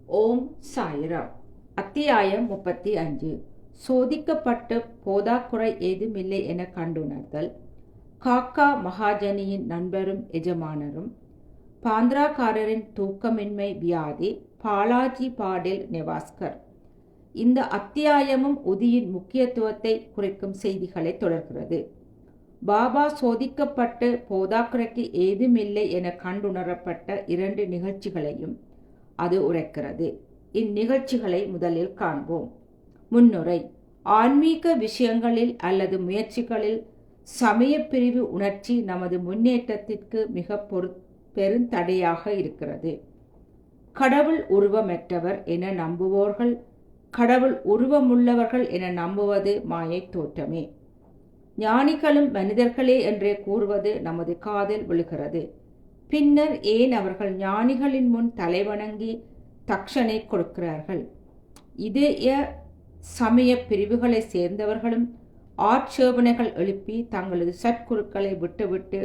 ஓம் சாய்ராம். அத்தியாயம் 35. சோதிக்கப்பட்டு போதாக்குறை ஏதுமில்லை என கண்டுணர்தல். காக்கா மகாஜனியின் நண்பரும் எஜமானரும். பாந்திராக்காரரின் தூக்கமின்மை வியாதி. பாலாஜி பாடில் நெவாஸ்கர். இந்த அத்தியாயமும் உதியின் முக்கியத்துவத்தை குறிக்கும் செய்திகளை தொடர்கிறது. பாபா சோதிக்கப்பட்டு போதாக்குறைக்கு ஏதுமில்லை என கண்டுணரப்பட்ட 2 நிகழ்ச்சிகளையும் அது உரைக்கிறது. இந்நிகழ்ச்சிகளை முதலில் காண்போம். முன்னுரை. ஆன்மீக விஷயங்களில் அல்லது முயற்சிகளில் சமய பிரிவு உணர்ச்சி நமது முன்னேற்றத்திற்கு மிக பெருந்தடையாக இருக்கிறது. கடவுள் உருவமற்றவர் என நம்புவோர்கள் கடவுள் உருவமுள்ளவர்கள் என நம்புவது மாயை தோற்றமே. ஞானிகளும் மனிதர்களே என்றே கூறுவது நமது காதில் விழுகிறது. பின்னர் ஏன் அவர்கள் ஞானிகளின் முன் தலைவணங்கி தக்ஷனை கொடுக்கிறார்கள்? இதய சமய பிரிவுகளை சேர்ந்தவர்களும் ஆட்சேபனைகள் எழுப்பி தங்களது சற்குருக்களை விட்டுவிட்டு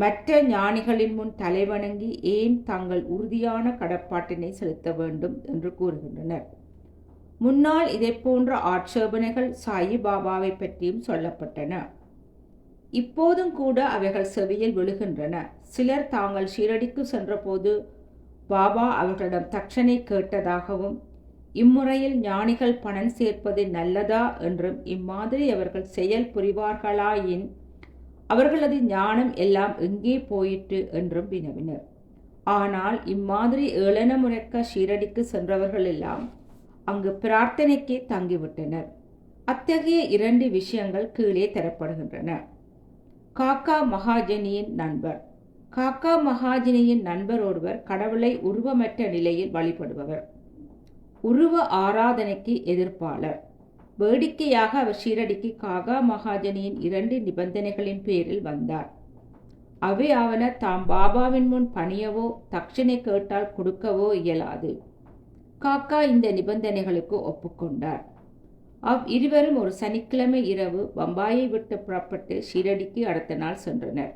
மற்ற ஞானிகளின் முன் தலைவணங்கி ஏன் தங்கள் உறுதியான கடப்பாட்டினை செலுத்த வேண்டும் என்று கூறுகின்றனர். முன்னால் இதை போன்ற ஆட்சேபனைகள் சாயி பாபாவை பற்றியும் சொல்லப்பட்டன. இப்போதும் கூட அவைகள் செவியில் விழுகின்றன. சிலர் தாங்கள் ஷீரடிக்கு சென்றபோது பாபா அவர்களிடம் தட்சணை கேட்டதாகவும் இம்முறையில் ஞானிகள் பணம் சேர்ப்பது நல்லதா என்றும் இம்மாதிரி அவர்கள் செயல் புரிவார்களாயின் அவர்களது ஞானம் எல்லாம் எங்கே போயிற்று என்றும் வினவினர். ஆனால் இம்மாதிரி ஏளன முறைக்க ஷீரடிக்கு சென்றவர்கள் எல்லாம் அங்கு பிரார்த்தனைக்கே தங்கிவிட்டனர். அத்தகைய 2 விஷயங்கள் கீழே தரப்படுகின்றன. காக்கா மகாஜனியின் நண்பர். காக்கா மகாஜனியின் நண்பர் ஒருவர் கடவுளை உருவமற்ற நிலையில் வழிபடுபவர். உருவ ஆராதனைக்கு எதிர்ப்பாளர். வேடிக்கையாக அவர் ஷீரடிக்கு காக்கா மகாஜனியின் 2 நிபந்தனைகளின் பேரில் வந்தார். அவையாவன தாம் பாபாவின் முன் பணியவோ தட்சணை கேட்டால் கொடுக்கவோ இயலாது. காக்கா இந்த நிபந்தனைகளுக்கு ஒப்புக்கொண்டார். இருவரும் ஒரு சனிக்கிழமை இரவு பம்பாயை விட்டு புறப்பட்டு ஷீரடிக்கு அடுத்த நாள் சென்றனர்.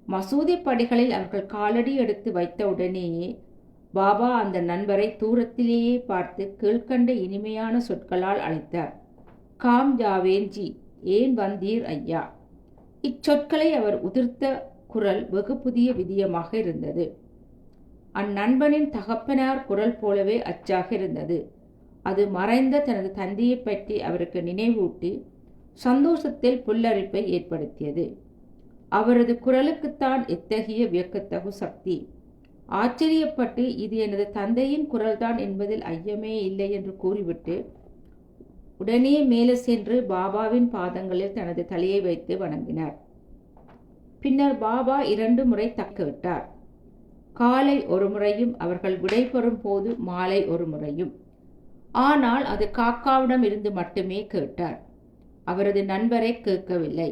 மசூதி படிகளில் அவர்கள் காலடி எடுத்து வைத்த உடனேயே பாபா அந்த நண்பரை தூரத்திலேயே பார்த்து கீழ்கண்ட இனிமையான சொற்களால் அழைத்தார். காம் ஜாவேன்ஜி, ஏன் வந்தீர் ஐயா? இச்சொற்களை அவர் உதிர்த்த குரல் வெகு புதிய விதியமாக இருந்தது. அந்நண்பனின் தகப்பனார் குரல் போலவே அச்சாக இருந்தது. அது மறைந்த தனது தந்தையை பற்றி அவருக்கு நினைவூட்டி சந்தோஷத்தில் புல்லரிப்பை ஏற்படுத்தியது. அவரது குரலுக்குத்தான் எத்தகைய வியக்கத்தகு சக்தி! ஆச்சரியப்பட்டு இது எனது தந்தையின் குரல்தான் என்பதில் ஐயமே இல்லை என்று கூறிவிட்டு உடனே மேலே சென்று பாபாவின் பாதங்களில் தனது தலையை வைத்து வணங்கினார். பின்னர் பாபா 2 முறை தக்கிவிட்டார். காலை ஒரு முறையும் அவர்கள் விடைபெறும் போது மாலை ஒரு முறையும். ஆனால் அது காக்காவிடம் இருந்து மட்டுமே கேட்டார். அவரது நண்பரை கேட்கவில்லை.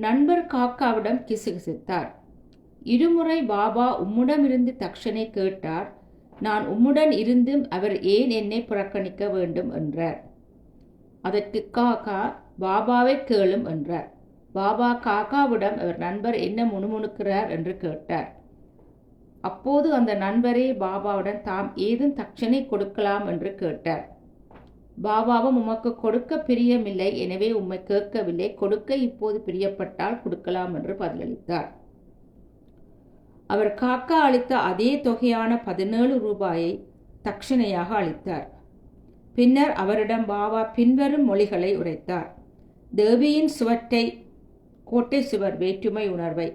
நண்பர் காக்காவிடம் கிசுகிசுத்தார். 2 முறை பாபா உம்முடமிருந்து தட்சணை கேட்டார். நான் உம்முடன் இருந்தும் அவர் ஏன் என்னை புறக்கணிக்க வேண்டும் என்றார். அதற்கு காக்கா பாபாவை கேளும் என்றார். பாபா காக்காவிடம் அவர் நண்பர் என்ன முணுமுணுக்கிறார் என்று கேட்டார். அப்போது அந்த நண்பரே பாபாவுடன் தாம் ஏதும் தட்சணை கொடுக்கலாம் என்று கேட்டார். பாபாவும் உமக்கு கொடுக்க பிரியமில்லை, எனவே உம்மை கேட்கவில்லை, கொடுக்க இப்போது பிரியப்பட்டால் கொடுக்கலாம் என்று பதிலளித்தார். அவர் காக்கா அளித்த அதே தொகையான 17 ரூபாயை தட்சணையாக அளித்தார். பின்னர் அவரிடம் பாபா பின்வரும் மொழிகளை உரைத்தார். தேவியின் சுவற்றை கோட்டை சுவர் வேற்றுமை உணர்வை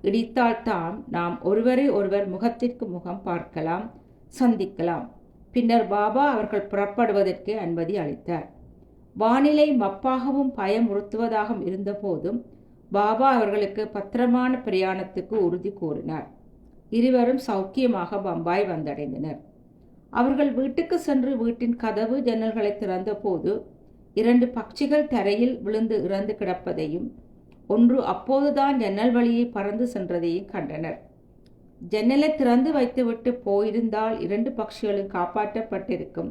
இடித்தால்தான் நாம் ஒருவரை ஒருவர் முகத்திற்கு முகம் பார்க்கலாம், சந்திக்கலாம். பின்னர் பாபா அவர்கள் புறப்படுவதற்கு அனுமதி அளித்தார். வானிலை மப்பாகவும் பயமுறுத்துவதாகவும் இருந்தபோதும் பாபா அவர்களுக்கு பத்திரமான பிரயாணத்துக்கு உறுதி கூறினார். இருவரும் சௌக்கியமாக பம்பாய் வந்தடைந்தனர். அவர்கள் வீட்டுக்கு சென்று வீட்டின் கதவு ஜன்னல்களை திறந்த போது 2 பட்சிகள் தரையில் விழுந்து இறந்து கிடப்பதையும் ஒன்று அப்போதுதான் ஜன்னல் வழியை பறந்து சென்றதையும் கண்டனர். ஜன்னலை திறந்து வைத்துவிட்டு போயிருந்தால் 2 பட்சிகளும் காப்பாற்றப்பட்டிருக்கும்.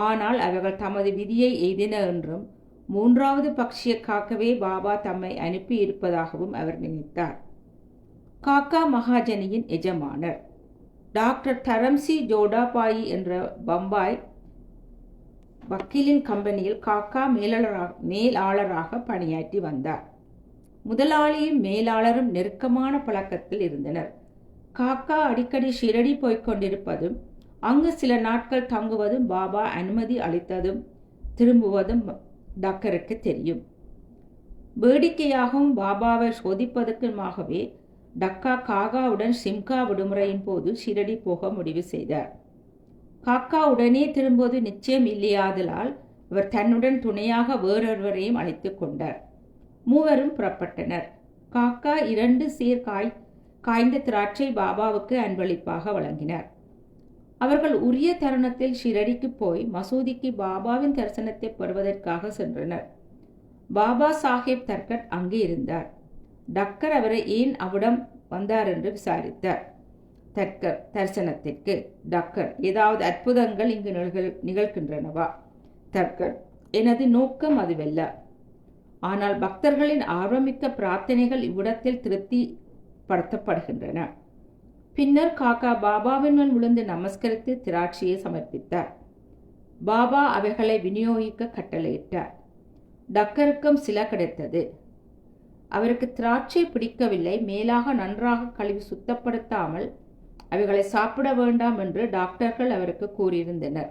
ஆனால் அவர்கள் தமது விதியை எய்தின என்றும் 3வது பட்சியை காக்கவே பாபா தம்மை அனுப்பி இருப்பதாகவும் அவர் நினைத்தார். காக்கா மகாஜனியின் எஜமானர். டாக்டர் தரம்சி ஜோடாபாயி என்ற பம்பாய் வக்கீலின் கம்பெனியில் காக்கா மேலாளராக பணியாற்றி வந்தார். முதலாளியும் மேலாளரும் நெருக்கமான பழக்கத்தில் இருந்தனர். காக்கா அடிக்கடி ஷிரடி போய்கொண்டிருப்பதும் அங்கு சில நாட்கள் தங்குவதும் பாபா அனுமதி அளித்ததும் திரும்புவதும் டாக்டருக்கு தெரியும். வேடிக்கையாகவும் பாபாவை சோதிப்பதற்குமாகவே டக்கா காகாவுடன் சிம்கா விடுமுறையின் போது ஷிரடி போக முடிவு செய்தார். காக்கா உடனே திரும்புவது நிச்சயம் இல்லையாதலால் அவர் தன்னுடன் துணையாக வேறொருவரையும் அழைத்து கொண்டார். மூவரும் புறப்பட்டனர். காக்கா 2 சேர் காய்ந்த திராட்சை பாபாவுக்கு அன்பளிப்பாக வழங்கினார். அவர்கள் உரிய தருணத்தில் ஷிரடிக்கு போய் மசூதிக்கு பாபாவின் தரிசனத்தை பெறுவதற்காக சென்றனர். பாபா சாஹேப் தர்கட் அங்கே இருந்தார். டக்கர் அவரை ஏன் அவ்விடம் வந்தார் என்று விசாரித்தார். தர்கர் தரிசனத்திற்கு. டக்கர், ஏதாவது அற்புதங்கள் இங்கு நிகழ்கின்றனவா? தர்கர், எனது நோக்கம் அதுவல்ல. ஆனால் பக்தர்களின் ஆர்வமிக்க பிரார்த்தனைகள் இவ்விடத்தில் திருப்திப்படுத்தப்படுகின்றன. பின்னர் காக்கா பாபாவின் முன் விழுந்து நமஸ்கரித்து திராட்சையை சமர்ப்பித்தார். பாபா அவைகளை விநியோகிக்க கட்டளையிட்டார். டக்கருக்கும் சில கிடைத்தது. அவருக்கு திராட்சை பிடிக்கவில்லை. மேலாக நன்றாக கழுவி சுத்தப்படுத்தாமல் அவைகளை சாப்பிட வேண்டாம் என்று டாக்டர்கள் அவருக்கு கூறியிருந்தனர்.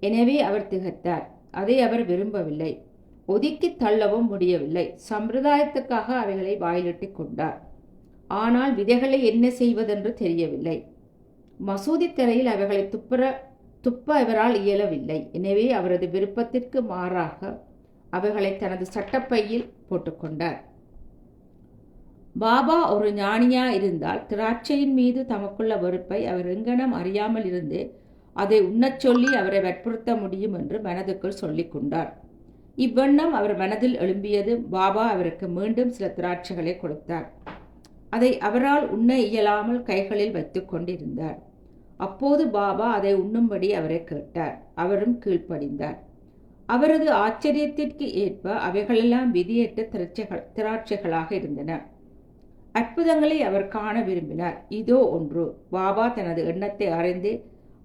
எனவே அவர் திகைத்தார். அதை அவர் விரும்பவில்லை. ஒதுக்கி தள்ளவும் முடியவில்லை. சம்பிரதாயத்துக்காக அவைகளை வாயிலிட்டு கொண்டார். ஆனால் விதைகளை என்ன செய்வதென்று தெரியவில்லை. மசூதி தரையில் அவைகளை துப்ப அவரால் இயலவில்லை. எனவே அவரது விருப்பத்திற்கு மாறாக அவைகளை தனது சட்டப்பையில் போட்டுக்கொண்டார். பாபா ஒரு ஞானியா இருந்தால் திராட்சையின் மீது தமக்குள்ள வெறுப்பை அவர் எங்கனம் அறியாமல் இருந்து அதை உண்ணச் சொல்லி அவரை வற்புறுத்த முடியும் என்று மனதுக்குள் சொல்லிக் கொண்டார். இவ்வண்ணம் அவர் மனதில் எழும்பியது. பாபா அவருக்கு மீண்டும் சில திராட்சைகளை கொடுத்தார். அதை அவரால் உண்ண இயலாமல் கைகளில் வைத்து கொண்டிருந்தார். அப்போது பாபா அதை உண்ணும்படி அவரை கேட்டார். அவரும் கீழ்ப்படிந்தார். அவரது ஆச்சரியத்திற்கு ஏற்ப அவைகளெல்லாம் விதியற்ற திராட்சைகளாக இருந்தன. அற்புதங்களை அவர் காண விரும்பினார். இதோ ஒன்று. பாபா தனது எண்ணத்தை அறிந்து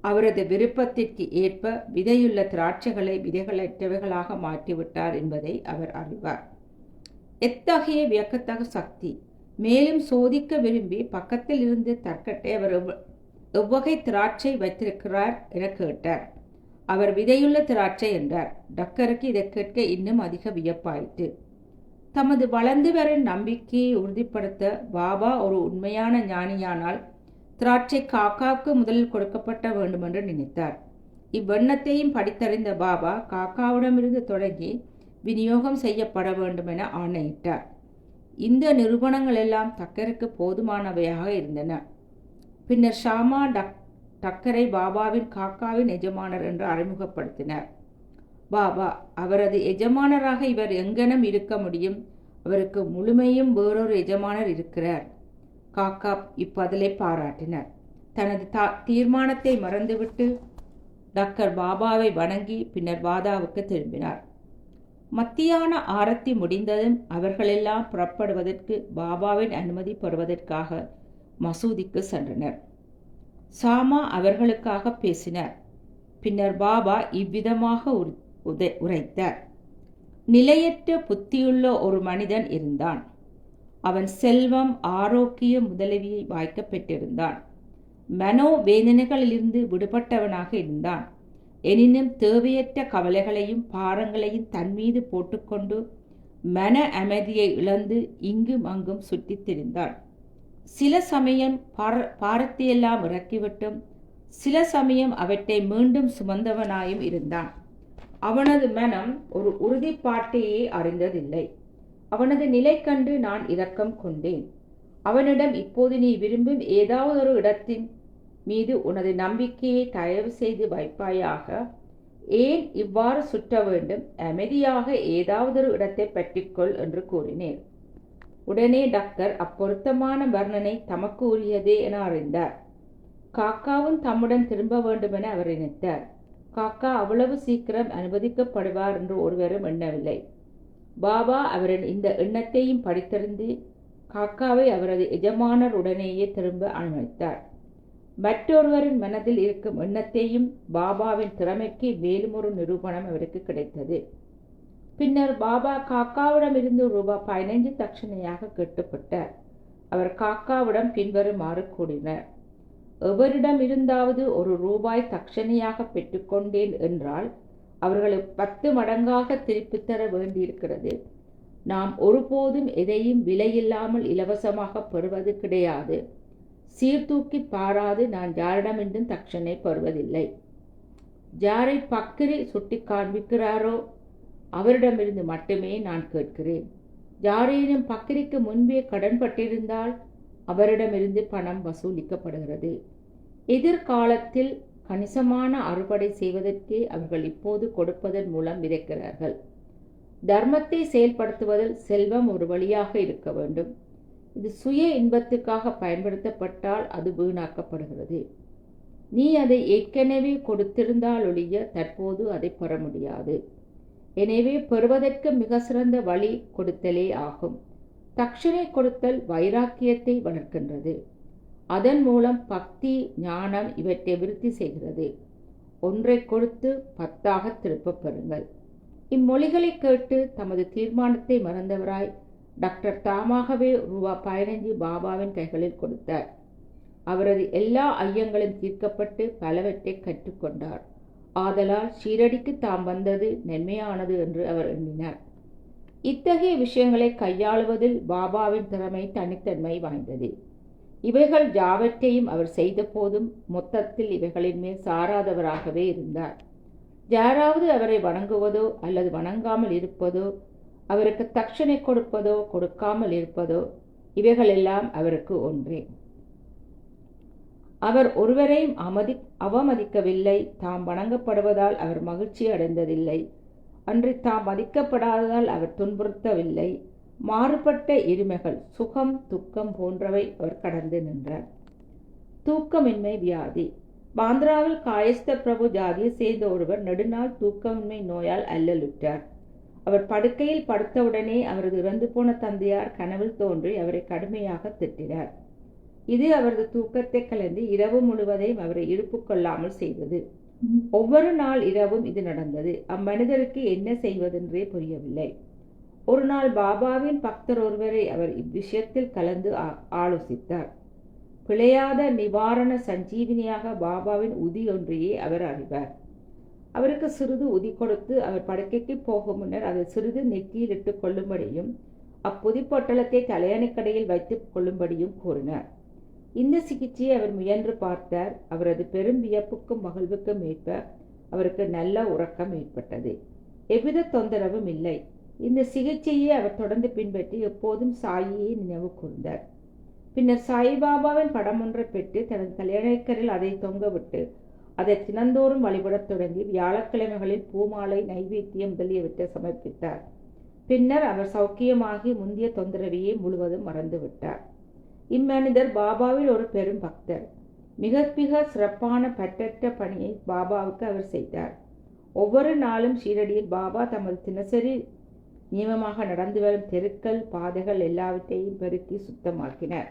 அவரது விருப்பத்திற்கு ஏற்ப விதையுள்ள திராட்சைகளை விதைகளற்றவைகளாக மாற்றிவிட்டார் என்பதை அவர் அறிவார். எத்தகைய வியக்கத்தக சக்தி! மேலும் சோதிக்க விரும்பி பக்கத்தில் இருந்து தர்கட்டை அவர் எவ்வகை திராட்சை வைத்திருக்கிறார் என கேட்டார். அவர் விதையுள்ள திராட்சை என்றார். டக்கருக்கு இதை கேட்க இன்னும் அதிக வியப்பாயிற்று. தமது வளர்ந்து வரும் நம்பிக்கையை உறுதிப்படுத்த பாபா ஒரு உண்மையான ஞானியானால் திராட்சை காக்காவுக்கு முதலில் கொடுக்கப்பட்ட வேண்டும் என்று நினைத்தார். இவ்வெண்ணத்தையும் படித்தறிந்த பாபா காக்காவிடமிருந்து தொடங்கி விநியோகம் செய்யப்பட வேண்டும் என ஆணையிட்டார். இந்த நிரூபணங்கள் எல்லாம் டக்கருக்கு போதுமானவையாக இருந்தன. பின்னர் ஷாமா டக்கரை பாபாவின் காக்காவின் எஜமானர் என்று அறிமுகப்படுத்தினார். பாபா, அவரது எஜமானராக இவர் எங்கனம் இருக்க முடியும்? அவருக்கு முழுமையும் வேறொரு எஜமானர் இருக்கிறார். காக்கா இப்பதிலை பாராட்டினார். தனது தீர்மானத்தை மறந்துவிட்டு டக்கர் பாபாவை வணங்கி பின்னர் வாதாவுக்கு திரும்பினார். மத்தியான ஆரத்தி முடிந்ததும் அவர்களெல்லாம் புறப்படுவதற்கு பாபாவின் அனுமதி பெறுவதற்காக மசூதிக்கு சென்றனர். சாமா அவர்களுக்காக பேசினார். பின்னர் பாபா இவ்விதமாக உரைத்தார். நிலையற்ற புத்தியுள்ள ஒரு மனிதன் இருந்தான். அவன் செல்வம், ஆரோக்கியம் முதலியவை வாய்க்கப் பெற்றிருந்தான். மனோவேதனைகளிலிருந்து விடுபட்டவனாக இருந்தான். எனினும் தேவையற்ற கவலைகளையும் பாரங்களையும் தன்மீது போட்டுக்கொண்டு மன அமைதியை இழந்து இங்கும் அங்கும் சுற்றித் திரிந்தான். சில சமயம் பாரத்தையெல்லாம் இறக்கிவிட்டும் சில சமயம் அவற்றை மீண்டும் சுமந்தவனாயும் இருந்தான். அவனது மனம் ஒரு உறுதிப்பாட்டையே அறிந்ததில்லை. அவனது நிலை கண்டு நான் இரக்கம் கொண்டேன். அவனிடம், இப்போது நீ விரும்பும் ஏதாவது ஒரு இடத்தின் மீது உனது நம்பிக்கையை தயவு செய்து வைப்பாயாக. ஏன் இவ்வாறு சுற்ற வேண்டும்? அமைதியாக ஏதாவது ஒரு இடத்தை பற்றிக்கொள் என்று கூறினேன். உடனே டாக்டர் அப்பொருத்தமான வர்ணனை தமக்கு உரியதே என அறிந்தார். காக்காவும் தம்முடன் திரும்ப வேண்டும் என அவர் நினைத்தார். காக்கா அவ்வளவு சீக்கிரம் அனுமதிக்கப்படுவார் என்று ஒருவரும் எண்ணவில்லை. பாபா அவரின் இந்த எண்ணத்தையும் படித்தறிந்து காக்காவை அவரது எஜமானர் உடனேயே திரும்ப அனுமதித்தார். மற்றொருவரின் மனதில் இருக்கும் எண்ணத்தையும் பாபாவின் திறமைக்கு மேலும் ஒரு நிரூபணம் அவருக்கு கிடைத்தது. பின்னர் பாபா காக்காவிடமிருந்து ரூபாய் 15 தட்சணையாக கேட்டுப்பட்டார். அவர் காக்காவிடம் பின்வருமாறு கூறினார்: எவரிடம் இருந்தாவது ₹1 தட்சணையாக பெற்றுக்கொண்டேன் என்றால் அவர்களுக்கு 10 மடங்காக திருப்பித் தர வேண்டியிருக்கிறது. நாம் ஒருபோதும் எதையும் விலையில்லாமல் இலவசமாக பெறுவது கிடையாது. சீர்தூக்கி பாராது நான் யாரிடமிருந்தும் தட்சணை பெறுவதில்லை. யாரை பக்கிரி சுட்டி காண்பிக்கிறாரோ அவரிடமிருந்து மட்டுமே நான் கேட்கிறேன். யாரேனும் பக்கிரிக்கு முன்பே கடன்பட்டிருந்தால் அவரிடமிருந்து பணம் வசூலிக்கப்படுகிறது. எதிர்காலத்தில் கணிசமான அறுவடை செய்வதற்கே அவர்கள் இப்போது கொடுப்பதன் மூலம் விதைக்கிறார்கள். தர்மத்தை செயல்படுத்துவதில் செல்வம் ஒரு வழியாக இருக்க வேண்டும். இது சுய இன்பத்துக்காக பயன்படுத்தப்பட்டால் அது வீணாக்கப்படுகிறது. நீ அதை ஏற்கனவே கொடுத்திருந்தால் ஒழிய தற்போது அதை பெற முடியாது. எனவே பெறுவதற்கு மிக சிறந்த வழி கொடுத்தலே ஆகும். தட்சணை கொடுத்தல் வைராக்கியத்தை வளர்க்கின்றது. அதன் மூலம் பக்தி, ஞானம் இவற்றை விருத்தி செய்கிறது. ஒன்றை கொடுத்து 10 திருப்பப் பெறுங்கள். இம்மொழிகளை கேட்டு தமது தீர்மானத்தை மறந்தவராய் டாக்டர் தாமாகவே ரூபாய் 15 பாபாவின் கைகளில் கொடுத்தார். அவரது எல்லா ஐயங்களும் தீர்க்கப்பட்டு பலவற்றை கற்றுக்கொண்டார். ஆதலால் ஷீரடிக்கு தாம் வந்தது நன்மையானது என்று அவர் எண்ணினார். இத்தகைய விஷயங்களை கையாளுவதில் பாபாவின் திறமை தனித்தன்மை வாய்ந்தது. இவைகள் யாவற்றையும் அவர் செய்த போதும் மொத்தத்தில் இவைகளின் மேல் சாராதவராகவே இருந்தார். யாராவது அவரை வணங்குவதோ அல்லது வணங்காமல் இருப்பதோ, அவருக்கு தட்சணை கொடுப்பதோ கொடுக்காமல் இருப்பதோ, இவைகளெல்லாம் அவருக்கு ஒன்றே. அவர் ஒருவரையும் அவமதிக்கவில்லை. தாம் வணங்கப்படுவதால் அவர் மகிழ்ச்சி அடைந்ததில்லை. அன்றி தாம் மதிக்கப்படாததால் அவர் துன்புறுத்தவில்லை. மாறுபட்ட இருமைகள், சுகம், துக்கம் போன்றவை அவர் கடந்து நின்றார். தூக்கமின்மை வியாதி. பாந்திராவில் காயஸ்த பிரபு ஜாதியை சேர்ந்த ஒருவர் நெடுநாள் தூக்கமின்மை நோயால் அல்லலுற்றார். அவர் படுக்கையில் படுத்தவுடனே அவரது இறந்து போன தந்தையார் கனவில் தோன்றி அவரை கடுமையாக திட்டினார். இது அவரது தூக்கத்தை கலந்து இரவு முழுவதையும் அவரை இருப்பு கொள்ளாமல் செய்தது. ஒவ்வொரு நாள் இரவும் இது நடந்தது. அம்மனிதருக்கு என்ன செய்வதென்றே புரியவில்லை. ஒரு நாள் பாபாவின் பக்தர் ஒருவரை அவர் இவ்விஷயத்தில் கலந்து ஆலோசித்தார். பிழையாத நிவாரண சஞ்சீவினியாக பாபாவின் உதி ஒன்றையே அவர் அறிவார். அவருக்கு சிறிது உதி கொடுத்து அவர் படுக்கைக்கு போகும் முன்னர் அதை சிறிது நெற்றியில் இட்டுக் கொள்ளும்படியும் அப்புதி பொட்டலத்தை தலையணைக்கடையில் வைத்துக் கொள்ளும்படியும் கூறினார். இந்த சிகிச்சையை அவர் முயன்று பார்த்தார். அவரது பெரும் வியப்புக்கும் மகிழ்வுக்கும் ஏற்ப அவருக்கு நல்ல உறக்கம் ஏற்பட்டது. எவ்வித தொந்தரவும் இல்லை. இந்த சிகிச்சையை அவர் தொடர்ந்து பின்பற்றி எப்போதும் சாயியை நினைவு கூர்ந்தார். பின்னர் சாய்பாபாவின் படம் ஒன்றை பெற்று தனது தலையணைக்கரில் அதை தொங்கவிட்டு அதை தினந்தோறும் வழிபடத் தொடங்கி வியாழக்கிழமைகளில் பூமாலை, நைவேத்தியம் முதலியவற்றை சமர்ப்பித்தார். பின்னர் அவர் சௌக்கியமாகி முந்திய தொந்தரவையே முழுவதும் மறந்துவிட்டார். இம்மனிதர் பாபாவில் ஒரு பெரும் பக்தர். மிக மிக சிறப்பான பற்றற்ற பணியை பாபாவுக்கு அவர் செய்தார். ஒவ்வொரு நாளும் ஷீரடியில் பாபா தமது தினசரி நியமமாக நடந்து வரும் தெருக்கள், பாதைகள் எல்லாவற்றையும் பெருக்கி சுத்தமாக்கினார்.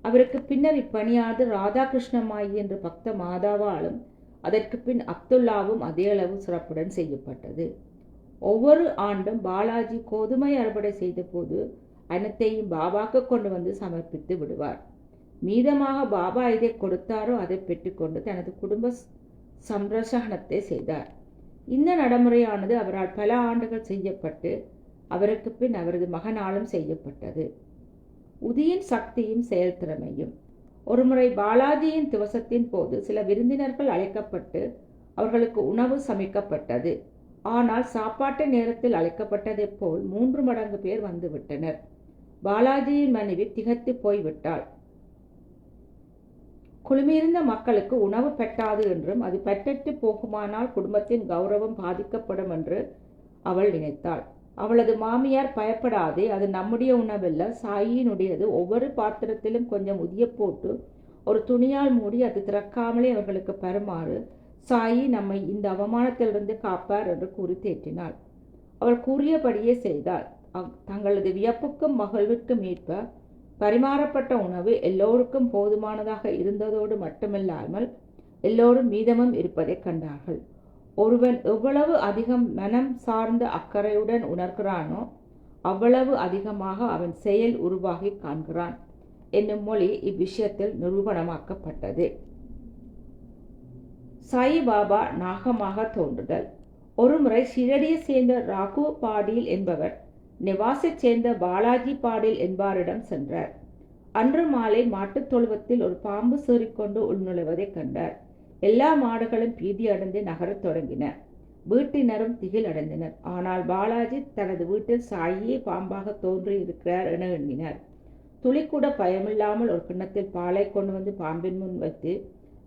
அவருக்கு பின்னர் இப்பணியானது ராதாகிருஷ்ணமாயி என்ற பக்த மாதாவாலும் அதற்கு பின் அப்துல்லாவும் அதே அளவு சிறப்புடன் செய்யப்பட்டது. ஒவ்வொரு ஆண்டும் பாலாஜி கோதுமை அறுவடை செய்த போது அனைத்தையும் பாபாக்கு கொண்டு வந்து சமர்ப்பித்து விடுவார். மீதமாக பாபா எதை கொடுத்தாரோ அதை பெற்றுக்கொண்டு தனது குடும்ப சம்ரசகனத்தை செய்தார். இந்த நடைமுறையானது அவரால் பல ஆண்டுகள் செய்யப்பட்டு அவருக்கு பின் அவரது மகனாலும் செய்யப்பட்டது. உதியின் சக்தியும் செயல்திறமையும். ஒருமுறை பாலாஜியின் திவசத்தின் போது சில விருந்தினர்கள் அழைக்கப்பட்டு அவர்களுக்கு உணவு சமைக்கப்பட்டது. ஆனால் சாப்பாட்டு நேரத்தில் அழைக்கப்பட்டதைப் போல் 3 மடங்கு பேர் வந்துவிட்டனர். பாலாஜியின் மனைவி திகைத்து போய்விட்டாள். குழுமியிருந்த மக்களுக்கு உணவு பெட்டாது என்றும் அது பெற்றற்று போகுமானால் குடும்பத்தின் கௌரவம் பாதிக்கப்படும் என்று அவள் நினைத்தாள். அவளது மாமியார், பயப்படாதே, அது நம்முடைய உணவல்ல, சாயினுடையது. ஒவ்வொரு பாத்திரத்திலும் கொஞ்சம் உதிய போட்டு ஒரு துணியால் மூடி அது திறக்காமலே அவர்களுக்கு பருமாறு. சாயி நம்மை இந்த அவமானத்திலிருந்து காப்பார் என்று கூறி தேற்றினாள். அவள் கூறியபடியே செய்தாள். தங்களது வியப்புக்கும் மகிழ்விற்கும் ஏற்ப பரிமாறப்பட்ட உணவு எல்லோருக்கும் போதுமானதாக இருந்ததோடு மட்டுமல்லாமல் எல்லோரும் மீதமும் இருப்பதைக் கண்டார்கள். ஒருவன் எவ்வளவு அதிகம் மனம் சார்ந்த அக்கறையுடன் உணர்கிறானோ அவ்வளவு அதிகமாக அவன் செயல் உருவாகி காண்கிறான் என்னும் மொழி இவ்விஷயத்தில் நிரூபணமாக்கப்பட்டது. சாய் பாபா நாகமாக தோன்றுதல். ஒருமுறை ஷிரடியை சேர்ந்த ராகு பாடீல் என்பவர் நெவாஸைச் சேர்ந்த பாலாஜி பாடீல் என்பாரிடம் சென்றார். அன்று மாலை மாட்டுத் தொழுவத்தில் ஒரு பாம்பு சீறிக்கொண்டு உள்நுழைவதைக் கண்டார். எல்லா மாடுகளும் பீதியடைந்து நகரத் தொடங்கின. வீட்டினரும் திகில் அடைந்தனர். ஆனால் பாலாஜி தனது வீட்டில் சாயே பாம்பாக தோன்றியிருக்கிறார் என எண்ணினார். துளிக்கூட பயமில்லாமல் ஒரு கிண்ணத்தில் பாலை கொண்டு வந்து பாம்பின் முன் வைத்து,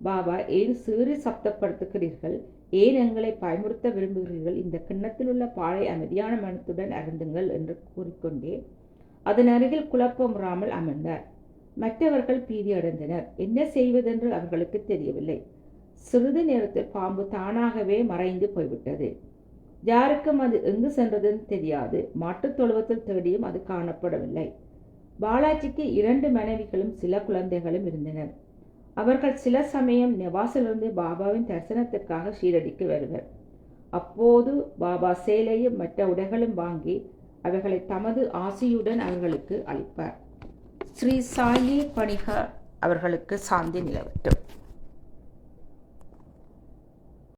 பாபா, ஏன் சீறி சப்தப்படுத்துகிறீர்கள்? ஏன் எங்களை பயமுறுத்த விரும்புகிறீர்கள்? இந்த கிண்ணத்தில் உள்ள பாலை அமைதியான மனத்துடன் அருந்துங்கள் என்று கூறிக்கொண்டே அதன் அருகில் குழப்பமுறாமல் அமர்ந்தார். மற்றவர்கள் பீதி அடைந்தனர். என்ன செய்வதென்று அவர்களுக்கு தெரியவில்லை. சிறிது நேரத்தில் பாம்பு தானாகவே மறைந்து போய்விட்டது. யாருக்கும் அது எங்கு சென்றதுன்னு தெரியாது. மாட்டுத் தொழுவத்தில் தேடியும் அது காணப்படவில்லை. பாலாஜிக்கு 2 மனைவிகளும் சில குழந்தைகளும் இருந்தனர். அவர்கள் சில சமயம் நெவாஸிலிருந்து பாபாவின் தரிசனத்திற்காக ஷீரடிக்கு வருவர். அப்போது பாபா சேலையும் மற்ற உடைகளும் வாங்கி அவைகளை தமது ஆசியுடன் அவர்களுக்கு அளிப்பார். ஸ்ரீ சாயி பணிக அவர்களுக்கு சாந்தி நிலவட்டும்.